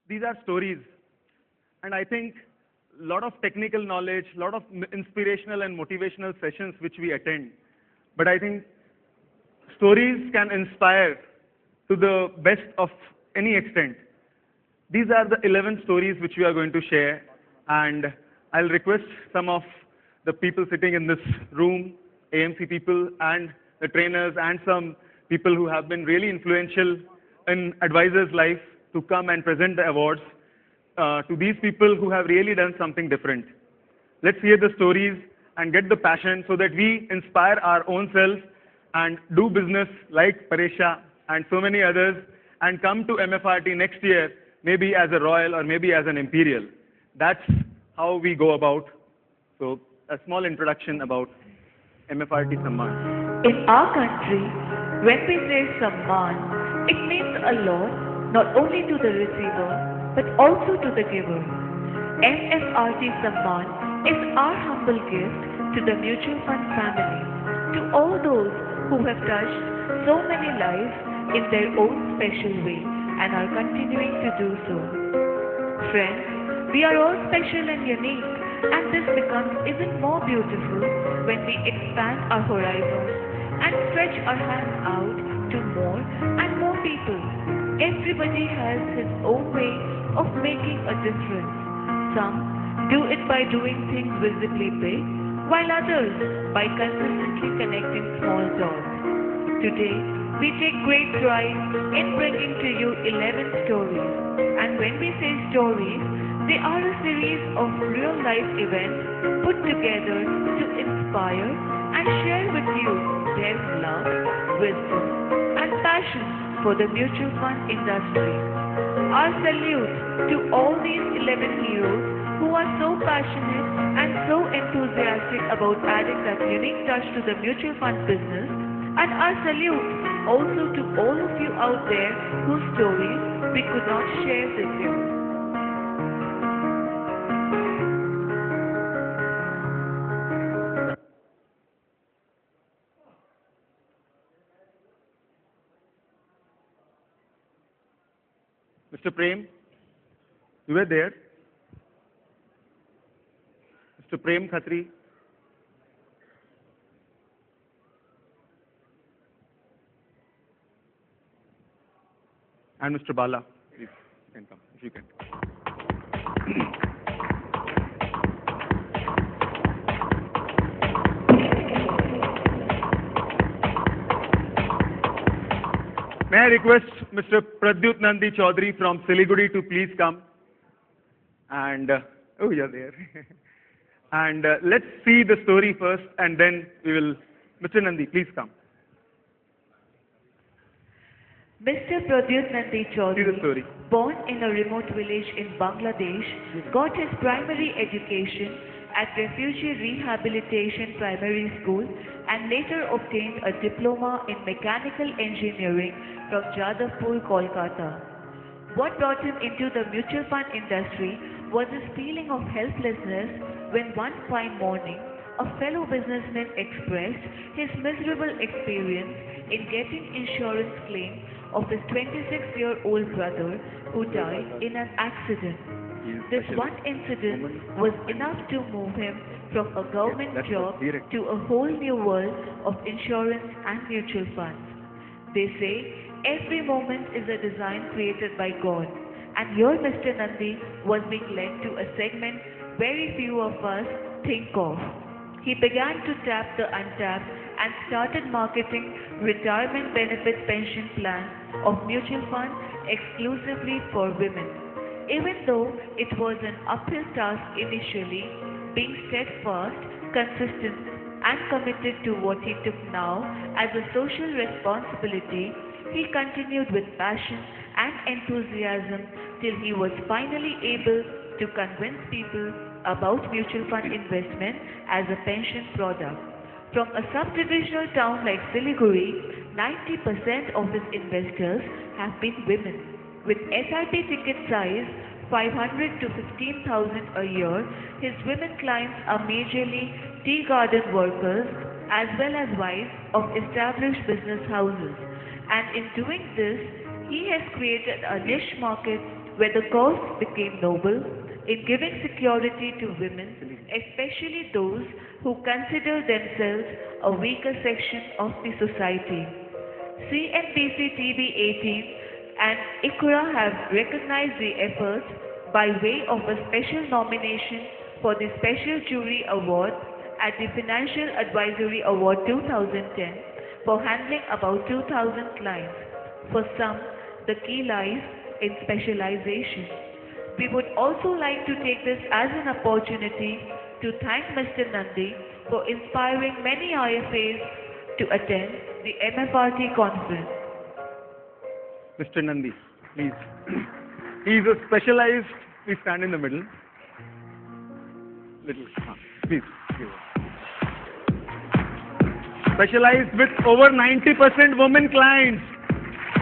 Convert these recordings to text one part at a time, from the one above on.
these are stories. And I think a lot of technical knowledge, a lot of inspirational and motivational sessions which we attend. But I think stories can inspire to the best of any extent. These are the 11 stories which we are going to share, and I'll request some of the people sitting in this room, AMC people and the trainers and some people who have been really influential in advisors' life to come and present the awards to these people who have really done something different. Let's hear the stories and get the passion so that we inspire our own selves and do business like Paresha and so many others and come to MFRT next year, maybe as a royal or maybe as an imperial. That's how we go about. So a small introduction about Mfrt Samman. In our country, when we say Samman, it means a lot not only to the receiver but also to the giver. Mfrt Samman is our humble gift to the mutual fund family, to all those who have touched so many lives in their own special way and are continuing to do so. Friends, we are all special and unique, and this becomes even more beautiful when we expand our horizons and stretch our hands out to more and more people. Everybody has his own way of making a difference. Some do it by doing things visibly big, while others by consistently connecting small dots. Today, we take great pride in bringing to you 11 stories. And when we say stories, they are a series of real-life events put together to inspire and share with you their love, wisdom, and passion for the mutual fund industry. Our salute to all these 11 heroes who are so passionate and so enthusiastic about adding that unique touch to the mutual fund business, and our salute also to all of you out there whose stories we could not share with you. Mr. Prem, you were there. Mr. Prem Khatri. And Mr. Bala, please, you can come, if you can. May I request Mr. Pradyut Nandi Chaudhary from Siliguri to please come? And, oh, you're there. And let's see the story first, and then we will, Mr. Nandi, please come. Mr. Pradyut Nandi Chaudhary, born in a remote village in Bangladesh, got his primary education at Refugee Rehabilitation Primary School and later obtained a diploma in mechanical engineering from Jadavpur, Kolkata. What brought him into the mutual fund industry was his feeling of helplessness when one fine morning a fellow businessman expressed his miserable experience in getting insurance claim of his 26-year-old brother who died in an accident. This one incident was enough to move him from a government job to a whole new world of insurance and mutual funds. They say every moment is a design created by God, and your Mr. Nandi was being led to a segment very few of us think of. He began to tap the untapped and started marketing retirement benefit pension plans of mutual funds exclusively for women. Even though it was an uphill task initially, being steadfast, consistent, and committed to what he took now as a social responsibility, he continued with passion and enthusiasm till he was finally able to convince people about mutual fund investment as a pension product. From a sub-divisional town like Siliguri, 90% of his investors have been women. With SIP ticket size 500 to 15,000 a year, his women clients are majorly tea garden workers as well as wives of established business houses. And in doing this, he has created a niche market where the cause became noble in giving security to women, especially those who consider themselves a weaker section of the society. CNBC TV 18 and ICRA have recognized the efforts by way of a special nomination for the Special Jury Award at the Financial Advisory Award 2010 for handling about 2,000 clients. For some, the key lies in specialization. We would also like to take this as an opportunity to thank Mr. Nandi for inspiring many IFAs to attend the MFRT conference. Mr. Nandi, please. He is a specialized, please stand in the middle. Little, please. Specialized with over 90% women clients.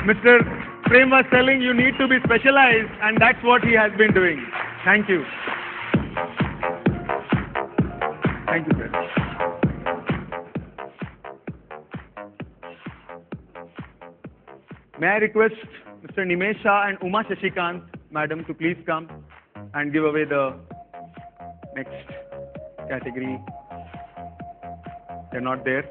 Mr. Prem was telling you need to be specialized, and that's what he has been doing. Thank you. Thank you, sir. May I request Mr. Nimesh Shah and Uma Shashikant, madam, to please come and give away the next category. They're not there.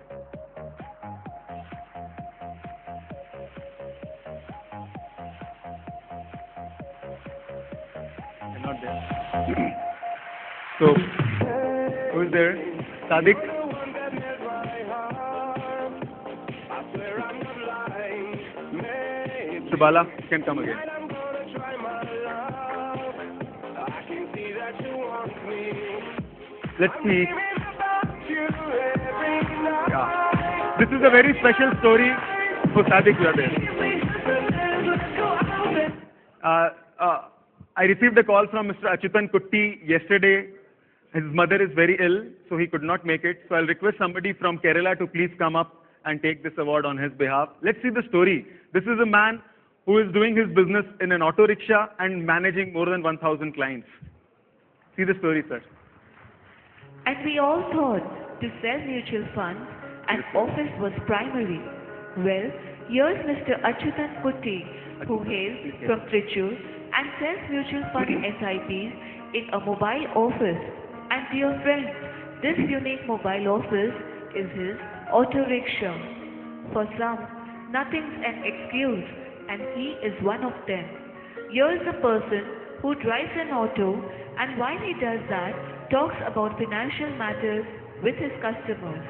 They're not there. So, who is there? Sadiq? Mr. Bala, you can come again. Let's see. Yeah. This is a very special story. Oh, Sadiq, you are there. I received a call from Mr. Achyutan Kutti yesterday. His mother is very ill, so he could not make it. So I'll request somebody from Kerala to please come up and take this award on his behalf. Let's see the story. This is a man who is doing his business in an auto rickshaw and managing more than 1,000 clients. See the story, sir. And we all thought to sell mutual funds and office was primary. Well, here's Mr. Achyutan Kutti, who hails from Trichur and sells mutual fund SIPs in a mobile office. And dear friends, this unique mobile office is his auto rickshaw. For some, nothing's an excuse, and he is one of them. Here's a person who drives an auto, and while he does that, talks about financial matters with his customers.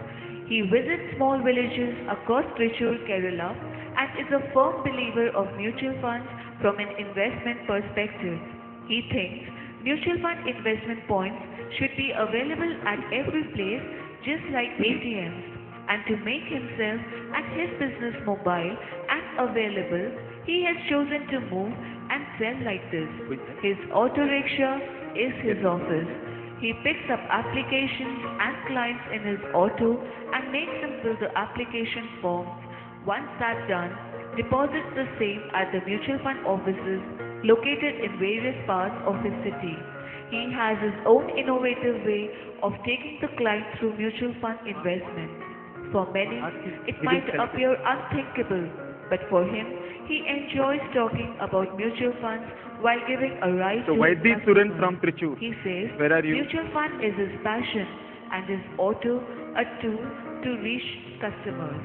He visits small villages across Trichur, Kerala, and is a firm believer of mutual funds from an investment perspective. He thinks mutual fund investment points should be available at every place, just like ATMs. And to make himself and his business mobile and available, he has chosen to move and sell like this. His auto rickshaw is his office. He picks up applications and clients in his auto and makes them fill the application forms. Once that's done, deposits the same at the mutual fund offices located in various parts of his city. He has his own innovative way of taking the client through mutual fund investment. For many, it might appear unthinkable, but for him, he enjoys talking about mutual funds while giving a ride to his Suran from Trichur. He says Where are you? mutual fund is his passion and his auto a tool to reach customers.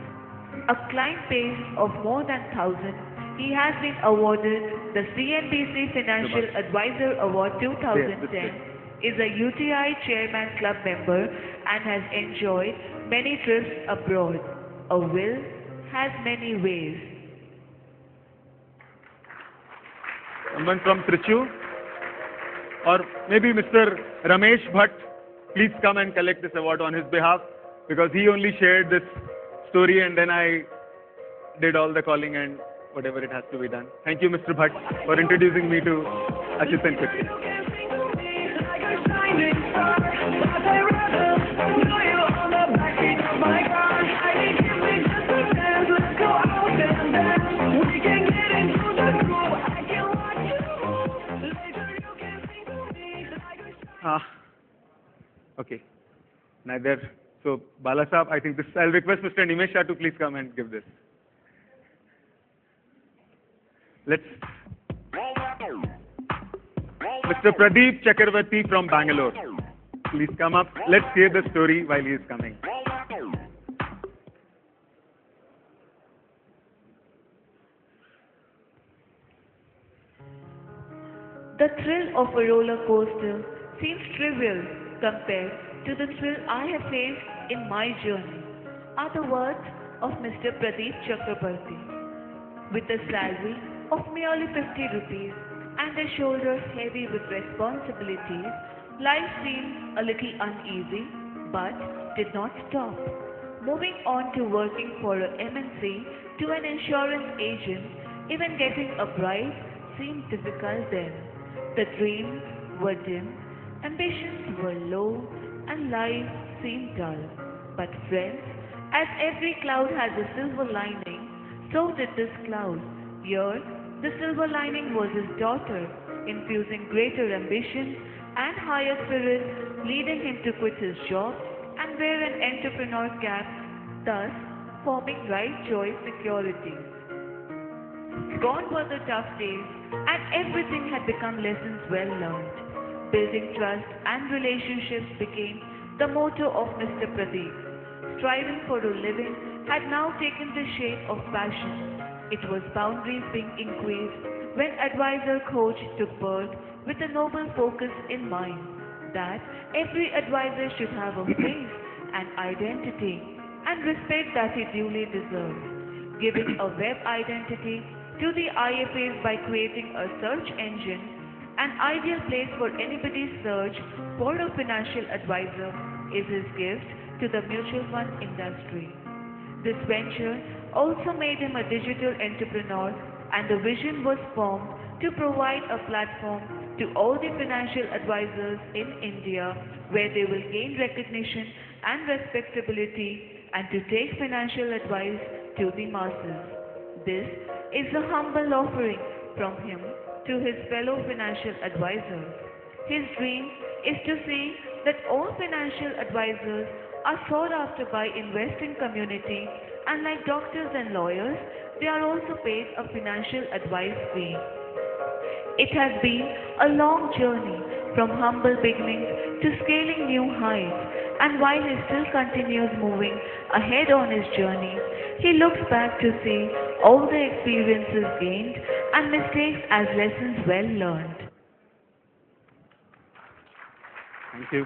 A client base of more than 1,000, he has been awarded the CNBC Financial Advisor Award 2010, is a UTI Chairman Club member and has enjoyed many trips abroad. A will has many ways. Someone from Trichur? Or maybe Mr. Ramesh Bhatt, please come and collect this award on his behalf, because he only shared this story and then I did all the calling and whatever it has to be done. Thank you, Mr. Bhatt, for introducing me to Achyutan Kutti. Okay. Neither. So, Bala Saab, I think this, I'll request Mr. Nimesh Shah to please come and give this. Let's. Mr. Pradeep Chakravarti from Bangalore. Please come up. Let's hear the story while he is coming. The thrill of a roller coaster seems trivial compared to the thrill I have faced in my journey, are the words of Mr. Pradeep Chakrabarti. With a salary of merely 50 rupees and a shoulders heavy with responsibilities, life seemed a little uneasy but did not stop. Moving on to working for a MNC to an insurance agent, even getting a bride seemed difficult then. The dreams were dim, ambitions were low, and life seemed dull. But friends, as every cloud has a silver lining, so did this cloud. Here, the silver lining was his daughter, infusing greater ambition and higher spirits, leading him to quit his job and wear an entrepreneur cap, thus forming right choice security. Gone were the tough days, and everything had become lessons well learned. Building trust and relationships became the motto of Mr. Pradeep. Striving for a living had now taken the shape of passion. It was boundaries being increased when advisor coach took birth with a noble focus in mind that every advisor should have a face and identity and respect that he duly deserves. Giving a web identity to the IFAs by creating a search engine, an ideal place for anybody's search for a financial advisor is his gift to the mutual fund industry. This venture also made him a digital entrepreneur, and the vision was formed to provide a platform to all the financial advisors in India where they will gain recognition and respectability and to take financial advice to the masses. This is a humble offering from him to his fellow financial advisors. His dream is to see that all financial advisors are sought after by investing community, and like doctors and lawyers, they are also paid a financial advice fee. It has been a long journey from humble beginnings to scaling new heights, and while he still continues moving ahead on his journey, he looks back to see all the experiences gained and mistakes as lessons well learned. Thank you.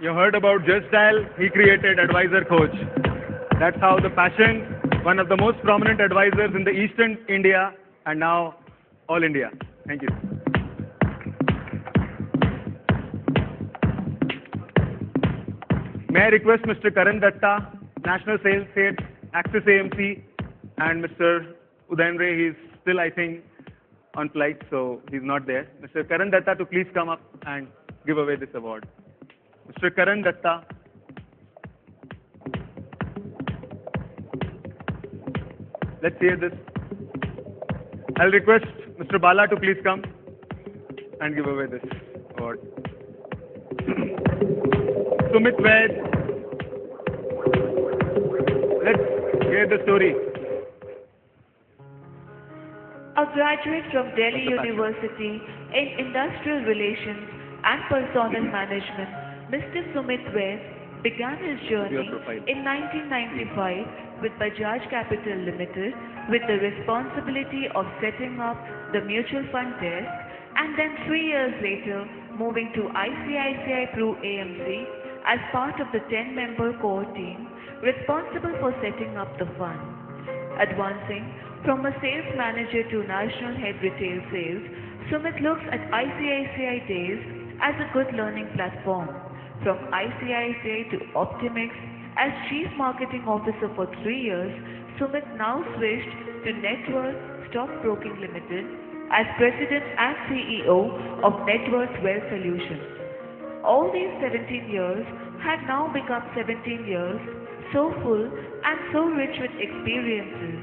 You heard about Just Dial, he created Advisor Coach. That's how the passion, one of the most prominent advisors in the Eastern India and now all India. Thank you. May I request Mr. Karan Datta, National Sales Head, Axis AMC, and Mr. Udaynre, he's still, I think, on flight, so he's not there. Mr. Karan Datta to please come up and give away this award. Mr. Karan Datta. Let's hear this. I'll request Mr. Bala to please come and give away this award. Sumit Vaid. Let's hear the story. A graduate from Delhi University in Industrial Relations and Personnel Management, Mr. Sumit Vaid began his journey in 1995 with Bajaj Capital Limited with the responsibility of setting up the mutual fund desk, and then 3 years later moving to ICICI Pru AMC as part of the 10-member core team responsible for setting up the fund. Advancing from a sales manager to national head retail sales, Sumit looks at ICICI days as a good learning platform. From ICICI to Optimix as Chief Marketing Officer for 3 years, Sumit now switched to Networth Stockbroking Limited as President and CEO of Networth Wealth Solutions. All these 17 years had now become 17 years so full and so rich with experiences.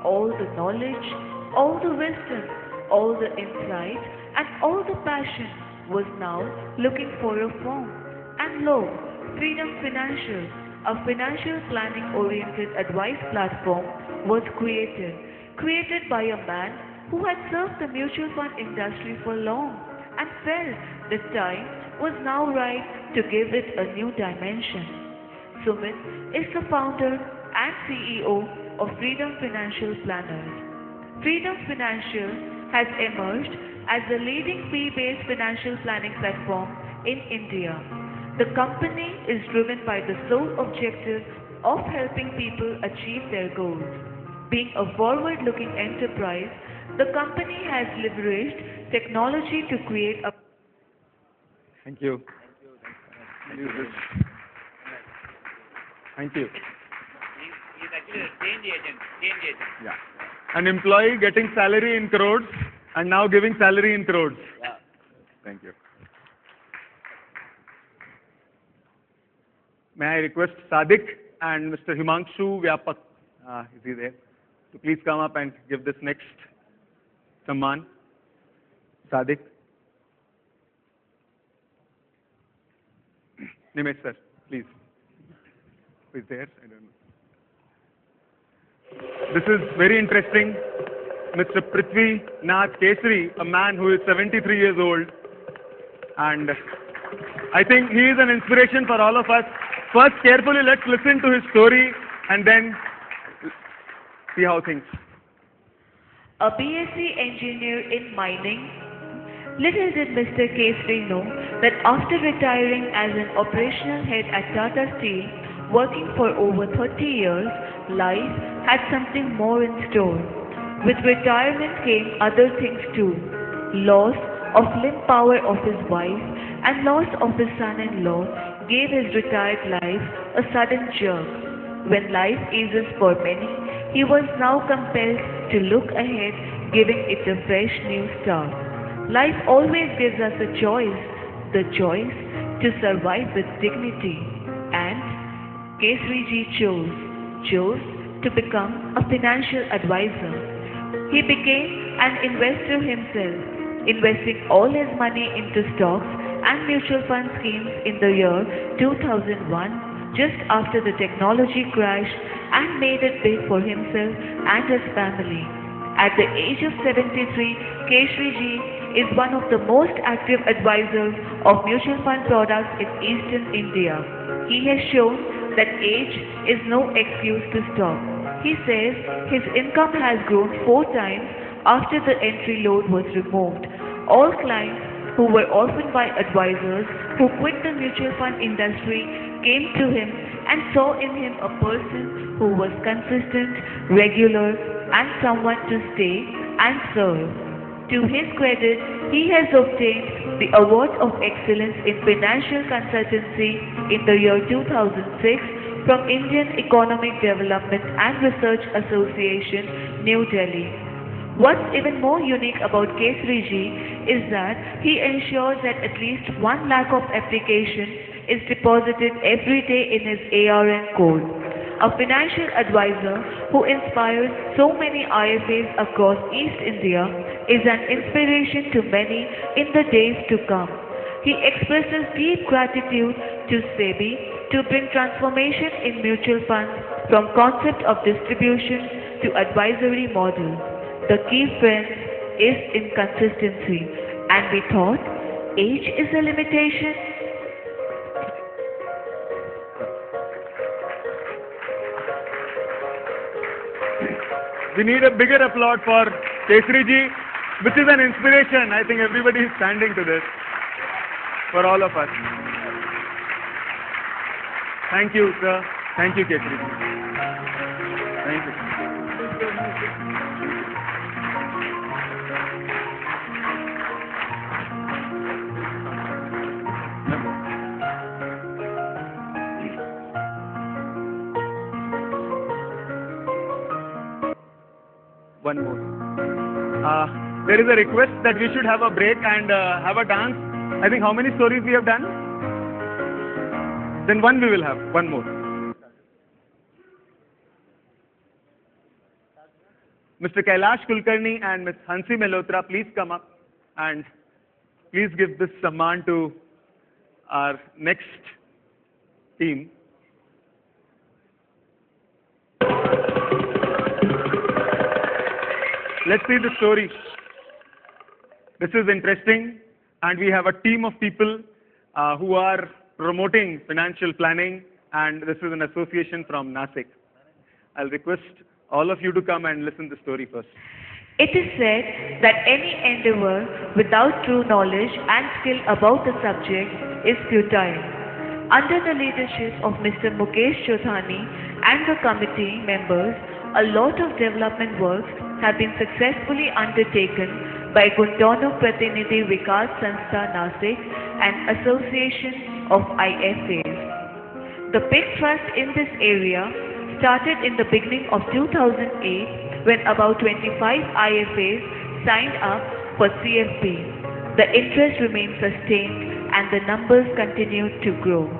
All the knowledge, all the wisdom, all the insight, and all the passion was now looking for a form. And lo, Freedom Financial, a financial planning-oriented advice platform, was created by a man who had served the mutual fund industry for long and felt the time was now right to give it a new dimension. Sumit is the founder and CEO of Freedom Financial Planners. Freedom Financial has emerged as the leading fee-based financial planning platform in India. The company is driven by the sole objective of helping people achieve their goals. Being a forward-looking enterprise, the company has leveraged technology to create a... Thank you. Thank you. He's actually a change agent. Yeah. An employee getting salary in crores and now giving salary in crores. Yeah. Thank you. May I request Sadik and Mr. Himanshu Vyapak, is he there, to please come up and give this next Samman. Sadik. Nimesh sir, please. Who is there? I don't know. This is very interesting. Mr. Prithvi Nath Kesri, a man who is 73 years old. And I think he is an inspiration for all of us. First, carefully let's listen to his story and then see how things. A BSc engineer in mining. Little did Mr. Kesri know that after retiring as an operational head at Tata Steel, working for over 30 years, life had something more in store. With retirement came other things too. Loss of limb power of his wife and loss of his son-in-law gave his retired life a sudden jerk. When life eases for many, he was now compelled to look ahead, giving it a fresh new start. Life always gives us a choice, the choice to survive with dignity. And Kesri chose to become a financial advisor. He became an investor himself, investing all his money into stocks and mutual fund schemes in the year 2001, just after the technology crash, and made it big for himself and his family. At the age of 73, Kesri is one of the most active advisors of mutual fund products in Eastern India. He has shown that age is no excuse to stop. He says his income has grown 4 times after the entry load was removed. All clients who were orphaned by advisors who quit the mutual fund industry came to him and saw in him a person who was consistent, regular, and someone to stay and serve. To his credit, he has obtained the Award of Excellence in Financial Consultancy in the year 2006 from Indian Economic Development and Research Association, New Delhi. What's even more unique about Kesri is that he ensures that at least 1 lakh of application is deposited every day in his ARN code. A financial advisor who inspires so many IFAs across East India is an inspiration to many in the days to come. He expresses deep gratitude to SEBI to bring transformation in mutual funds from concept of distribution to advisory model. The key, friends, is in consistency, and we thought age is a limitation. We need a bigger applaud for Kesri ji, which is an inspiration. I think everybody is standing to this for all of us. Thank you, sir. Thank you, Kesri ji. Thank you. One more. There is a request that we should have a break and have a dance. I think how many stories we have done? Then one we will have. One more. Mr. Kailash Kulkarni and Ms. Hansi Malhotra, please come up and please give this Samman to our next team. let's see the story. This is interesting, and we have a team of people who are promoting financial planning, and this is an association from Nasik. I'll request all of you to come and listen to the story first. It is said that any endeavor without true knowledge and skill about the subject is futile. Under the leadership of Mr. Mukesh Chothani and the committee members, a lot of development works have been successfully undertaken by Guntanuk Pratinidhi Vikas Sanstha Nasik and Association of IFAs. The big thrust in this area started in the beginning of 2008 when about 25 IFAs signed up for CFP. The interest remained sustained and the numbers continued to grow.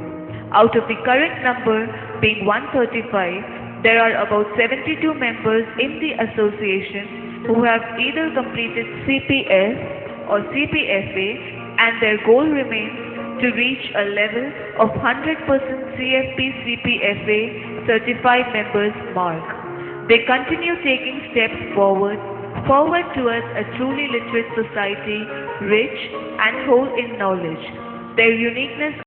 Out of the current number being 135, there are about 72 members in the association who have either completed CPF or CPFA, and their goal remains to reach a level of 100% CFP CPFA certified members mark. They continue taking steps forward towards a truly literate society, rich and whole in knowledge. Their uniqueness